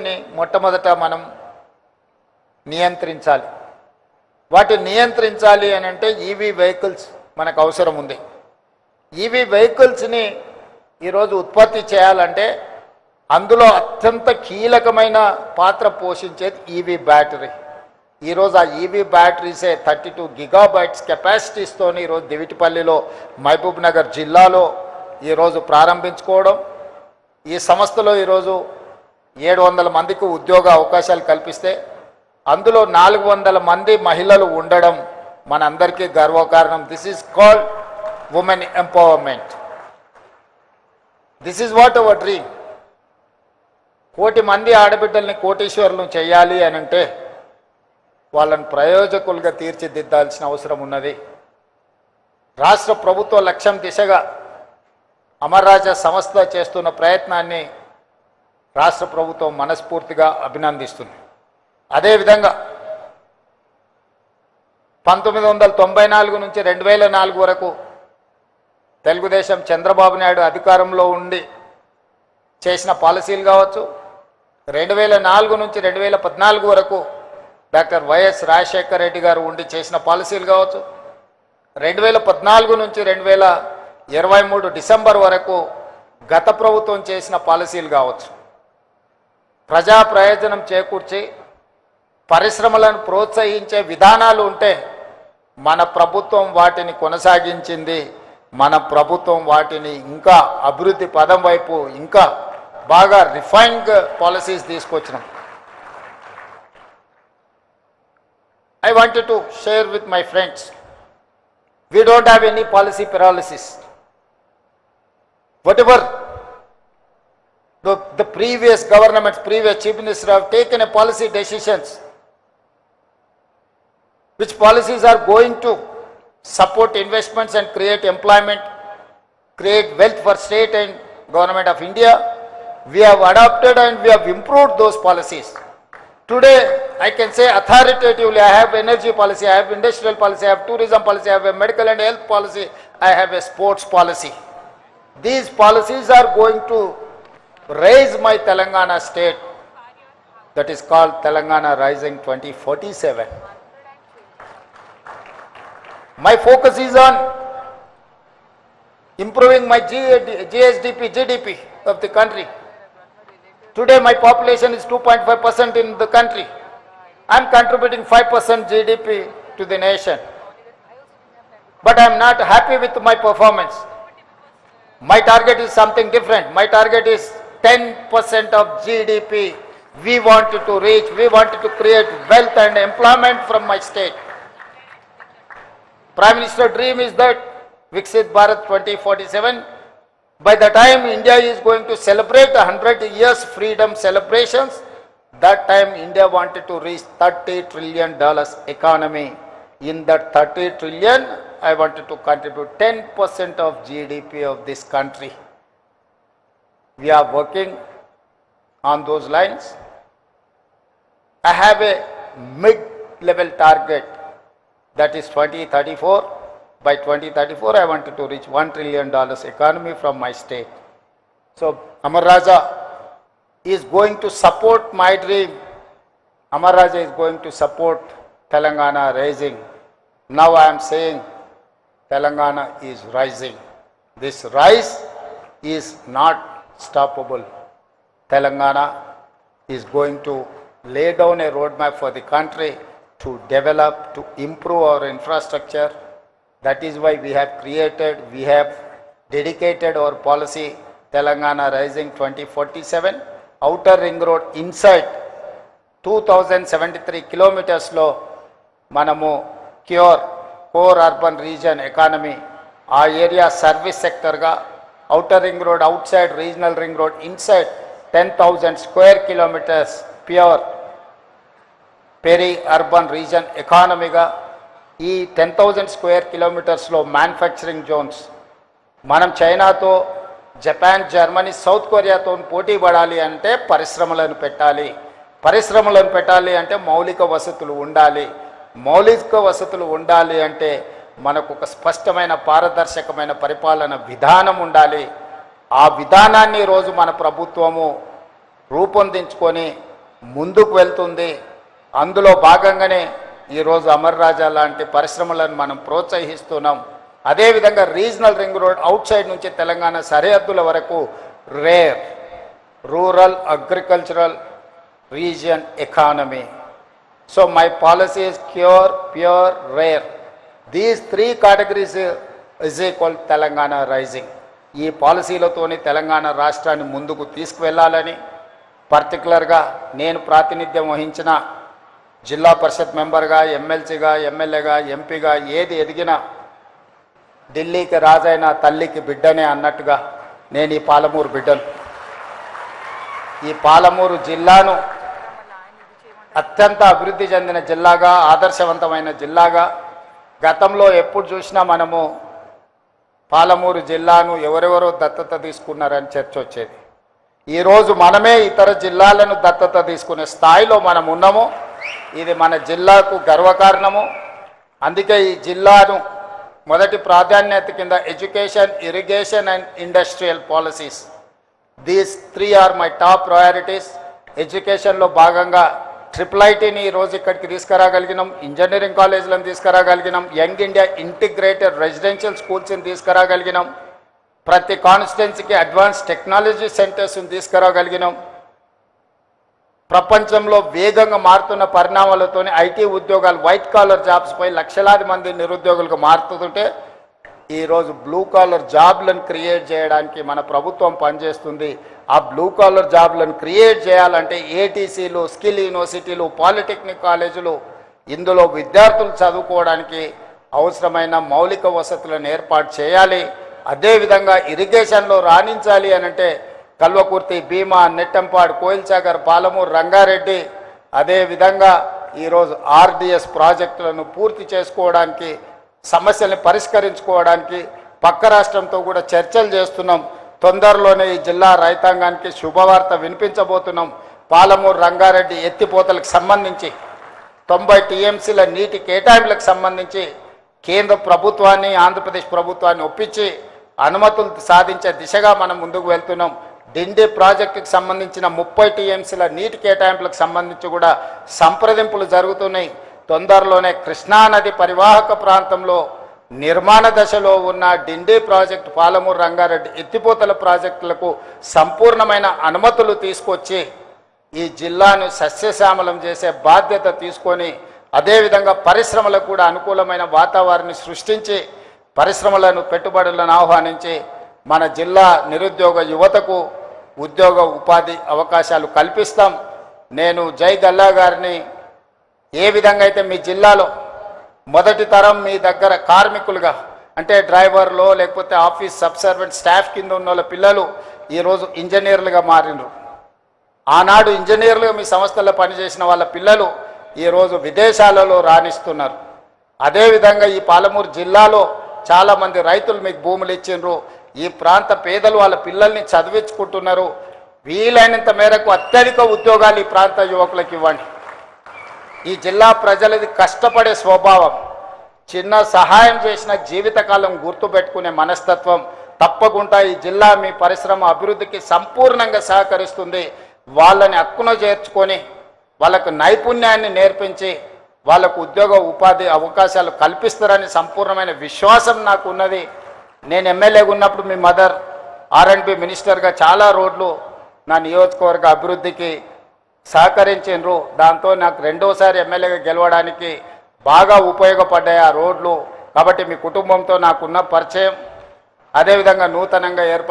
పొల్యూషన్ని మొట్టమొదట మనం నియంత్రించాలి. వాటిని నియంత్రించాలి అని అంటే ఈవీ వెహికల్స్ మనకు అవసరం ఉంది. ఈవీ వెహికల్స్ని ఈరోజు ఉత్పత్తి చేయాలంటే అందులో అత్యంత కీలకమైన పాత్ర పోషించేది ఈవీ బ్యాటరీ. ఈరోజు ఆ ఈవీ బ్యాటరీసే 32 గిగాబైట్స్ కెపాసిటీస్తో ఈరోజు దివిటిపల్లిలో మహబూబ్ నగర్ జిల్లాలో ఈరోజు ప్రారంభించుకోవడం, ఈ సంస్థలో ఈరోజు 700 మందికి ఉద్యోగ అవకాశాలు కల్పిస్తే అందులో 400 మంది మహిళలు ఉండడం మనందరికీ గర్వకారణం. This is called women empowerment. This is what our dream. 1 కోటి మంది ఆడబిడ్డల్ని కోటీశ్వరులను చేయాలి అని అంటే వాళ్ళని ప్రయోజకులుగా తీర్చిదిద్దాల్సిన అవసరం ఉన్నది. రాష్ట్ర ప్రభుత్వ లక్ష్యం దిశగా అమర్ రాజా సంస్థ చేస్తున్న ప్రయత్నాన్ని రాష్ట్ర ప్రభుత్వం మనస్ఫూర్తిగా అభినందిస్తుంది. అదేవిధంగా 1994 నుంచి 2004 వరకు తెలుగుదేశం చంద్రబాబు నాయుడు అధికారంలో ఉండి చేసిన పాలసీలు కావచ్చు, 2004 నుంచి 2014 వరకు డాక్టర్ వైఎస్ రాజశేఖర రెడ్డి గారు ఉండి చేసిన పాలసీలు కావచ్చు, 2014 నుంచి 2023 డిసెంబర్ వరకు గత ప్రభుత్వం చేసిన పాలసీలు కావచ్చు, ప్రజా ప్రయోజనం చేకూర్చి పరిశ్రమలను ప్రోత్సహించే విధానాలు ఉంటే మన ప్రభుత్వం వాటిని కొనసాగించింది. మన ప్రభుత్వం వాటిని ఇంకా అభివృద్ధి పదం వైపు ఇంకా బాగా రిఫైన్డ్ పాలసీస్ తీసుకొచ్చినాం. I wanted to share with my friends, we don't have any policy paralysis. Whatever the previous governments, previous chief minister have taken a policy decisions, which policies are going to support investments and create employment, create wealth for state and government of India. We have adopted and we have improved those policies. Today, I can say authoritatively, I have energy policy, I have industrial policy, I have tourism policy, I have a medical and health policy, I have a sports policy. These policies are going to raise my Telangana state, that is called Telangana Rising 2047. My focus is on improving my GDP of the country. Today my population is 2.5% in the country. I am contributing 5% GDP to the nation. But I am not happy with my performance. My target is something different. My target is 10% of GDP. We wanted to reach, we wanted to create wealth and employment from my state. Prime Minister dream is that Viksit Bharat 2047. By the time India is going to celebrate 100 years freedom celebrations, that time India wanted to reach $30 trillion economy. In that 30 trillion, I wanted to contribute 10% of GDP of this country. We are working on those lines. I have a mid-level target, that is 2034. By 2034, I wanted to reach $1 trillion economy from my state. So, Amar Raja is going to support my dream. Amar Raja is going to support Telangana rising. Now I am saying Telangana is rising. This rise is not stoppable. Telangana is going to lay down a roadmap for the country to develop, to improve our infrastructure. That is why we have dedicated our policy Telangana Rising 2047. Outer ring road inside 2073 kilometers lo manamu cure core urban region economy. Our area service sector ga outer ring road outside, regional ring road inside 10,000 square kilometers pure peri-urban region economy ga. ఈ 10,000 square కిలోమీటర్స్లో manufacturing Jones మనం చైనాతో, Japan, Germany, south కొరియాతో పోటీ పడాలి అంటే పరిశ్రమలను పెట్టాలి. పరిశ్రమలను పెట్టాలి అంటే మౌలిక వసతులు ఉండాలి. మౌలిక వసతులు ఉండాలి అంటే మనకు ఒక స్పష్టమైన పారదర్శకమైన పరిపాలన విధానం ఉండాలి. ఆ విధానాన్ని రోజు మన ప్రభుత్వము రూపొందించుకొని ముందుకు వెళ్తుంది. అందులో భాగంగానే ఈరోజు అమర్ రాజా లాంటి పరిశ్రమలను మనం ప్రోత్సహిస్తున్నాం. అదేవిధంగా regional ring road outside నుంచి తెలంగాణ సరిహద్దుల వరకు rare rural agricultural region economy. So my policy is cure, pure, rare. These three categories is equal Telangana rising. ఈ పాలసీలతోని తెలంగాణ రాష్ట్రాన్ని ముందుకు తీసుకువెళ్ళాలని, పర్టికులర్గా నేను ప్రాతినిధ్యం వహించిన జిల్లా పరిషత్ మెంబర్గా, ఎమ్మెల్సీగా, ఎమ్మెల్యేగా, ఎంపీగా ఏది ఎదిగినా ఢిల్లీకి రాజైన తల్లికి బిడ్డనే అన్నట్టుగా నేను ఈ పాలమూరు బిడ్డను. ఈ పాలమూరు జిల్లాను అత్యంత అభివృద్ధి చెందిన జిల్లాగా, ఆదర్శవంతమైన జిల్లాగా గతంలో ఎప్పుడు చూసినా మనము పాలమూరు జిల్లాను ఎవరెవరో దత్తత తీసుకున్నారని చర్చ వచ్చేది. ఈరోజు మనమే ఇతర జిల్లాలను దత్తత తీసుకునే స్థాయిలో మనం ఉన్నాము. ఇది మన జిల్లాకు గర్వకారణము. అందుకే ఈ జిల్లాను మొదటి ప్రాధాన్యత కింద education, irrigation and industrial policies, these 3 are my top priorities. ఎడ్యుకేషన్లో భాగంగా IIITని ఈరోజు ఇక్కడికి తీసుకురాగలిగినాం, ఇంజనీరింగ్ కాలేజీలను తీసుకురాగలిగినాం, యంగ్ ఇండియా ఇంటిగ్రేటెడ్ రెసిడెన్షియల్ స్కూల్స్ని తీసుకురాగలిగినాం, ప్రతి కాన్స్టిట్యున్సీకి అడ్వాన్స్ టెక్నాలజీ సెంటర్స్ని తీసుకురాగలిగినాం. ప్రపంచంలో వేగంగా మారుతున్న పరిణామాలతోనే ఐటీ ఉద్యోగాలు, వైట్ కాలర్ జాబ్స్పై లక్షలాది మంది నిరుద్యోగులకు మారుతుంటే ఈరోజు బ్లూ కాలర్ జాబ్లను క్రియేట్ చేయడానికి మన ప్రభుత్వం పనిచేస్తుంది. ఆ బ్లూ కాలర్ జాబ్లను క్రియేట్ చేయాలంటే ఏటీసీలు, స్కిల్ యూనివర్సిటీలు, పాలిటెక్నిక్ కాలేజీలు, ఇందులో విద్యార్థులు చదువుకోవడానికి అవసరమైన మౌలిక వసతులను ఏర్పాటు చేయాలి. అదేవిధంగా ఇరిగేషన్లో రాణించాలి అనంటే కల్వకుర్తి, భీమా, నెట్టంపాడు, కోయిల్సాగర్, పాలమూరు, రంగారెడ్డి, అదేవిధంగా ఈరోజు ఆర్డిఎస్ ప్రాజెక్టులను పూర్తి చేసుకోవడానికి, సమస్యల్ని పరిష్కరించుకోవడానికి పక్క రాష్ట్రంతో కూడా చర్చలు చేస్తున్నాం. తొందరలోనే ఈ జిల్లా రైతాంగానికి శుభవార్త వినిపించబోతున్నాం. పాలమూరు, రంగారెడ్డి ఎత్తిపోతలకు సంబంధించి 90 టీఎంసీల నీటి కేటాయింపులకు సంబంధించి కేంద్ర ప్రభుత్వాన్ని, ఆంధ్రప్రదేశ్ ప్రభుత్వాన్ని ఒప్పించి అనుమతులు సాధించే దిశగా మనం ముందుకు వెళ్తున్నాం. డిండి ప్రాజెక్టుకు సంబంధించిన 30 టీఎంసీల నీటి కేటాయింపులకు సంబంధించి కూడా సంప్రదింపులు జరుగుతున్నాయి. తొందరలోనే కృష్ణానది పరివాహక ప్రాంతంలో నిర్మాణ దశలో ఉన్న డిండి ప్రాజెక్టు, పాలమూరు, రంగారెడ్డి ఎత్తిపోతల ప్రాజెక్టులకు సంపూర్ణమైన అనుమతులు తీసుకొచ్చి ఈ జిల్లాను సస్యశ్యామలం చేసే బాధ్యత తీసుకొని, అదేవిధంగా పరిశ్రమలకు కూడా అనుకూలమైన వాతావరణాన్ని సృష్టించి పరిశ్రమలను, పెట్టుబడులను ఆహ్వానించి మన జిల్లా నిరుద్యోగ యువతకు ఉద్యోగ ఉపాధి అవకాశాలు కల్పిస్తాం. నేను జై గల్లా గారిని ఏ విధంగా అయితే మీ జిల్లాలో మొదటి తరం మీ దగ్గర కార్మికులుగా అంటే డ్రైవర్లో లేకపోతే ఆఫీస్ సబ్సర్వెంట్ స్టాఫ్ కింద ఉన్న వాళ్ళ పిల్లలు ఈరోజు ఇంజనీర్లుగా మారినరు. ఆనాడు ఇంజనీర్లుగా మీ సంస్థల్లో పనిచేసిన వాళ్ళ పిల్లలు ఈరోజు విదేశాలలో రాణిస్తున్నారు. అదేవిధంగా ఈ పాలమూరు జిల్లాలో చాలామంది రైతులు మీకు భూములు ఇచ్చిండ్రు. ఈ ప్రాంత పేదలు వాళ్ళ పిల్లల్ని చదివించుకుంటున్నారు. వీలైనంత మేరకు అత్యధిక ఉద్యోగాలు ఈ ప్రాంత యువకులకు ఇవ్వండి. ఈ జిల్లా ప్రజలది కష్టపడే స్వభావం, చిన్న సహాయం చేసిన జీవితకాలం గుర్తుపెట్టుకునే మనస్తత్వం. తప్పకుండా ఈ జిల్లా మీ పరిశ్రమ అభివృద్ధికి సంపూర్ణంగా సహకరిస్తుంది. వాళ్ళని హక్కున చేర్చుకొని వాళ్ళకు నైపుణ్యాన్ని నేర్పించి వాళ్ళకు ఉద్యోగ ఉపాధి అవకాశాలు కల్పిస్తారని సంపూర్ణమైన విశ్వాసం నాకు ఉన్నది. నేను ఎమ్మెల్యేగా ఉన్నప్పుడు మీ మదర్ R&B మినిస్టర్గా చాలా రోడ్లు నా నియోజకవర్గ అభివృద్ధికి సహకరించిండ్రు. దాంతో నాకు రెండోసారి ఎమ్మెల్యేగా గెలవడానికి బాగా ఉపయోగపడ్డాయి ఆ రోడ్లు. కాబట్టి మీ కుటుంబంతో నాకున్న పరిచయం, అదేవిధంగా నూతనంగా ఏర్పడి